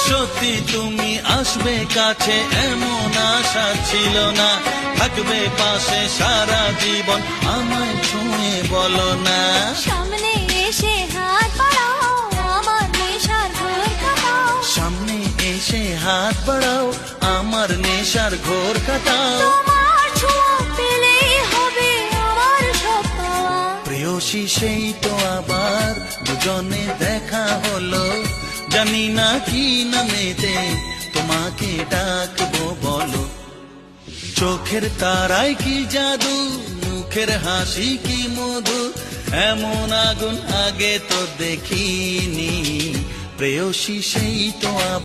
সত্যি তুমি আসবে কাছে এমন আশা ছিল না, থাকবে পাশে সারা জীবন আমায় ছুঁয়ে বলো না। সামনে এসে হাত বাড়াও, আমার নেশার ঘোর কাটাও। সামনে এসে হাত বাড়াও, আমার নেশার ঘোর কাটাও। তোমার ছোঁয়া পেলেই হবে আমার সব পাওয়া। প্রেয়সী সেই তো আবার দুজনে দেখা হলো, জানি না কি নামেতে তোমাকে ডাকবো বলো। চোখের তারায় কি জাদু, মুখের হাসি কি মধু, এমন আগুন আগে তো দেখিনি। প্রেয়সী সেই তো